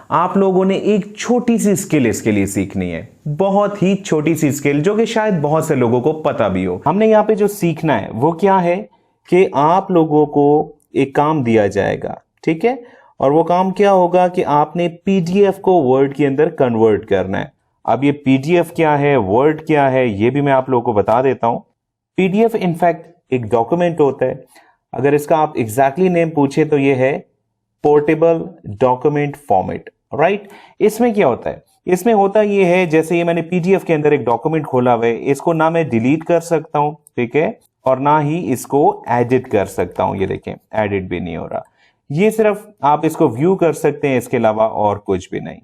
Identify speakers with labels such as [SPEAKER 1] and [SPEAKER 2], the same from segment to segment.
[SPEAKER 1] आप लोगों ने एक छोटी सी स्किल इसके लिए सीखनी है, बहुत ही छोटी सी स्किल जो कि शायद बहुत से लोगों को पता भी हो। हमने यहाँ पे जो सीखना है वो क्या है कि आप लोगों को एक काम दिया जाएगा, ठीक है, और वो काम क्या होगा कि आपने पीडीएफ को वर्ड के अंदर कन्वर्ट करना है। अब ये पीडीएफ क्या है, वर्ड क्या है, ये भी मैं आप लोगों को बता देता हूं। पीडीएफ इनफैक्ट एक डॉक्यूमेंट होता है। अगर इसका आप एग्जैक्टली नेम पूछे तो ये है पोर्टेबल डॉक्यूमेंट फॉर्मेट, राइट। इसमें क्या होता है, इसमें होता ये है, जैसे ये मैंने पीडीएफ के अंदर एक डॉक्यूमेंट खोला हुआ है, इसको ना मैं डिलीट कर सकता हूं, ठीक है, और ना ही इसको एडिट कर सकता हूं। ये देखें, एडिट भी नहीं हो रहा, ये सिर्फ आप इसको व्यू कर सकते हैं, इसके अलावा और कुछ भी नहीं।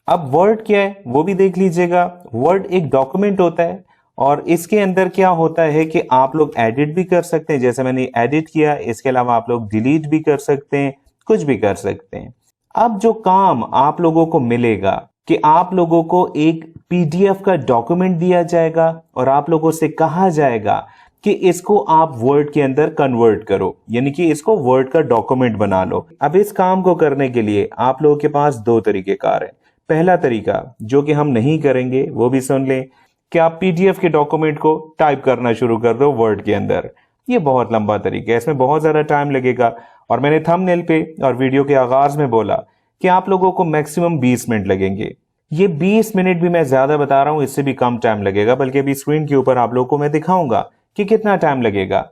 [SPEAKER 1] अब वर्ड क्या है वो भी देख लीजिएगा। वर्ड एक डॉक्यूमेंट होता है और इसके अंदर क्या होता है कि आप लोग एडिट भी कर सकते हैं, जैसे मैंने एडिट किया। इसके अलावा आप लोग डिलीट भी कर सकते हैं, कुछ भी कर सकते हैं। अब जो काम आप लोगों को मिलेगा कि आप लोगों को एक पीडीएफ का डॉक्यूमेंट दिया जाएगा और आप लोगों से कहा जाएगा कि इसको आप वर्ड के अंदर कन्वर्ट करो, यानी कि इसको वर्ड का डॉक्यूमेंट बना लो। अब इस काम को करने के लिए आप लोगों के पास दो तरीकेकार है। पहला तरीका जो कि हम नहीं करेंगे वो भी सुन लें कि आप पीडीएफ के डॉक्यूमेंट को टाइप करना शुरू कर दो वर्ड के अंदर। ये बहुत लंबा तरीका है, इसमें बहुत ज्यादा टाइम लगेगा और मैंने थंबनेल पे और वीडियो के आगाज में बोला कि आप लोगों को मैक्सिमम 20 मिनट लगेंगे। ये 20 मिनट भी मैं ज्यादा बता रहा हूं, इससे भी कम टाइम लगेगा, बल्कि अभी स्क्रीन के ऊपर आप लोगों को मैं दिखाऊंगा कि कितना टाइम लगेगा।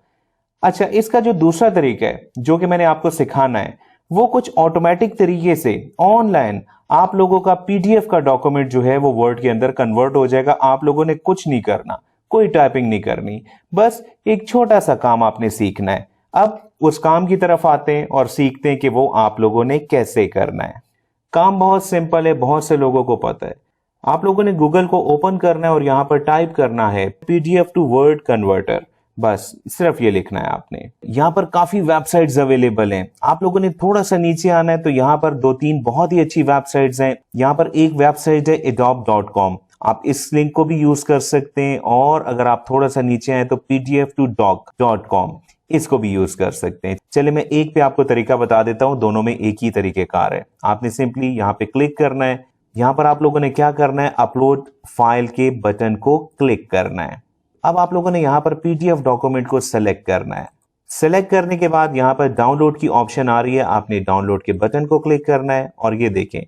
[SPEAKER 1] अच्छा, इसका जो दूसरा तरीका है जो कि मैंने आपको सिखाना है वो कुछ ऑटोमेटिक तरीके से ऑनलाइन आप लोगों का पीडीएफ का डॉक्यूमेंट जो है वो वर्ड के अंदर कन्वर्ट हो जाएगा। आप लोगों ने कुछ नहीं करना, कोई टाइपिंग नहीं करनी, बस एक छोटा सा काम आपने सीखना है। अब उस काम की तरफ आते हैं और सीखते हैं कि वो आप लोगों ने कैसे करना है। काम बहुत सिंपल है, बहुत से लोगों को पता है। आप लोगों ने गूगल को ओपन करना है और यहां पर टाइप करना है पीडीएफ टू वर्ड कन्वर्टर, बस सिर्फ ये लिखना है आपने। यहाँ पर काफी वेबसाइट्स अवेलेबल हैं। आप लोगों ने थोड़ा सा नीचे आना है तो यहाँ पर 2-3 बहुत ही अच्छी वेबसाइट्स हैं। यहाँ पर एक वेबसाइट है adobe.com, आप इस लिंक को भी यूज कर सकते हैं, और अगर आप थोड़ा सा नीचे आए तो pdf2doc.com, इसको भी यूज कर सकते हैं। चलिए मैं एक पे आपको तरीका बता देता हूं, दोनों में एक ही तरीकेकार है। आपने सिंपली यहाँ पे क्लिक करना है। यहाँ पर आप लोगों ने क्या करना है, अपलोड फाइल के बटन को क्लिक करना है। अब आप लोगों ने यहाँ पर पीडीएफ डॉक्यूमेंट को सेलेक्ट करना है। सेलेक्ट करने के बाद यहाँ पर डाउनलोड की ऑप्शन आ रही है, आपने डाउनलोड के बटन को क्लिक करना है और ये देखें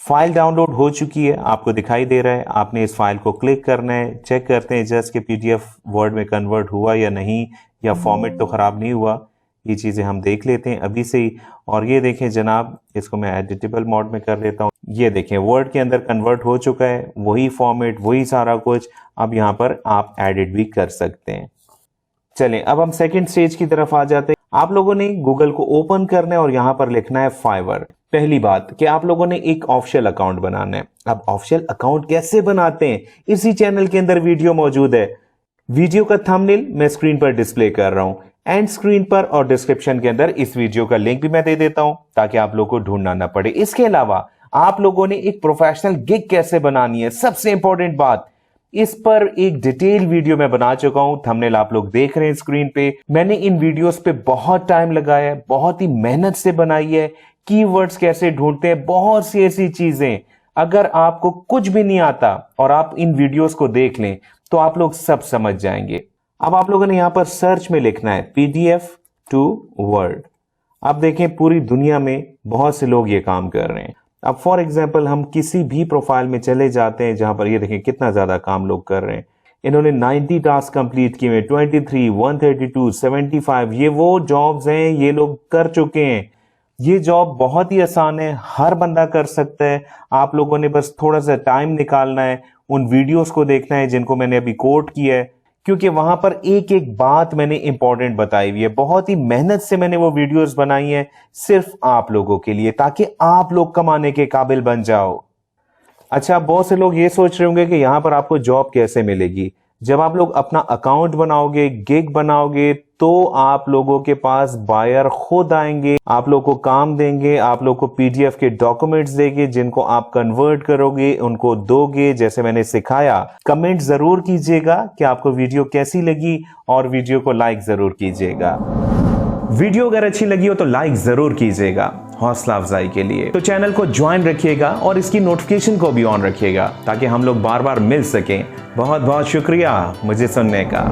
[SPEAKER 1] फाइल डाउनलोड हो चुकी है, आपको दिखाई दे रहा है। आपने इस फाइल को क्लिक करना है। चेक करते हैं जस्ट कि पीडीएफ वर्ड में कन्वर्ट हुआ या नहीं, या फॉर्मेट तो खराब नहीं हुआ। ये चीजें हम देख लेते हैं अभी से ही। और ये देखें जनाब, इसको मैं एडिटेबल मोड में कर देता हूँ। ये देखें वर्ड के अंदर कन्वर्ट हो चुका है, वही फॉर्मेट, वही सारा कुछ। अब यहाँ पर आप एडिट भी कर सकते हैं। चलें अब हम सेकंड स्टेज की तरफ आ जाते हैं। आप लोगों ने गूगल को ओपन करना है और यहाँ पर लिखना है फाइवर। पहली बात कि आप लोगों ने एक ऑफिशियल अकाउंट बनाना है। अब ऑफिशियल अकाउंट कैसे बनाते हैं, इसी चैनल के अंदर वीडियो मौजूद है। वीडियो का थंबनेल मैं स्क्रीन पर डिस्प्ले कर रहा हूं, एंड स्क्रीन पर और डिस्क्रिप्शन के अंदर इस वीडियो का लिंक भी मैं दे देता हूं ताकि आप लोगों को ढूंढना ना पड़े। इसके अलावा आप लोगों ने एक प्रोफेशनल गिग कैसे बनानी है, सबसे इंपॉर्टेंट बात, इस पर एक डिटेल वीडियो मैं बना चुका हूं। थंबनेल आप लोग देख रहे हैं स्क्रीन पे। मैंने इन वीडियोस पे बहुत टाइम लगाया है, बहुत ही मेहनत से बनाई है। कीवर्ड्स कैसे ढूंढते हैं, बहुत सी ऐसी चीजें। अगर आपको कुछ भी नहीं आता और आप इन वीडियोस को देख लें तो आप लोग सब समझ जाएंगे। अब आप लोगों ने यहां पर सर्च में लिखना है पीडीएफ टू वर्ड। अब देखें पूरी दुनिया में बहुत से लोग ये काम कर रहे हैं। अब फॉर एग्जांपल हम किसी भी प्रोफाइल में चले जाते हैं जहां पर ये देखें कितना ज्यादा काम लोग कर रहे हैं। इन्होंने 90 टास्क कंप्लीट किए, 23, 132, 75, ये वो जॉब्स हैं ये लोग कर चुके हैं। ये जॉब बहुत ही आसान है, हर बंदा कर सकता है। आप लोगों ने बस थोड़ा सा टाइम निकालना है, उन वीडियोस को देखना है जिनको मैंने अभी कोट किया है, क्योंकि वहां पर एक एक बात मैंने इंपॉर्टेंट बताई हुई है। बहुत ही मेहनत से मैंने वो वीडियोस बनाई है सिर्फ आप लोगों के लिए, ताकि आप लोग कमाने के काबिल बन जाओ। अच्छा, बहुत से लोग ये सोच रहे होंगे कि यहां पर आपको जॉब कैसे मिलेगी। जब आप लोग अपना अकाउंट बनाओगे, गिग बनाओगे, तो आप लोगों के पास बायर खुद आएंगे, आप लोग को काम देंगे, आप लोग को पीडीएफ के डॉक्यूमेंट्स देंगे जिनको आप कन्वर्ट करोगे, उनको दोगे जैसे मैंने सिखाया। कमेंट जरूर कीजिएगा कि आपको वीडियो कैसी लगी और वीडियो को लाइक जरूर कीजिएगा। वीडियो अगर अच्छी लगी हो तो लाइक जरूर कीजिएगा हौसला अफजाई के लिए। तो चैनल को ज्वाइन रखिएगा और इसकी नोटिफिकेशन को भी ऑन रखिएगा ताकि हम लोग बार बार मिल सकें। बहुत बहुत शुक्रिया मुझे सुनने का।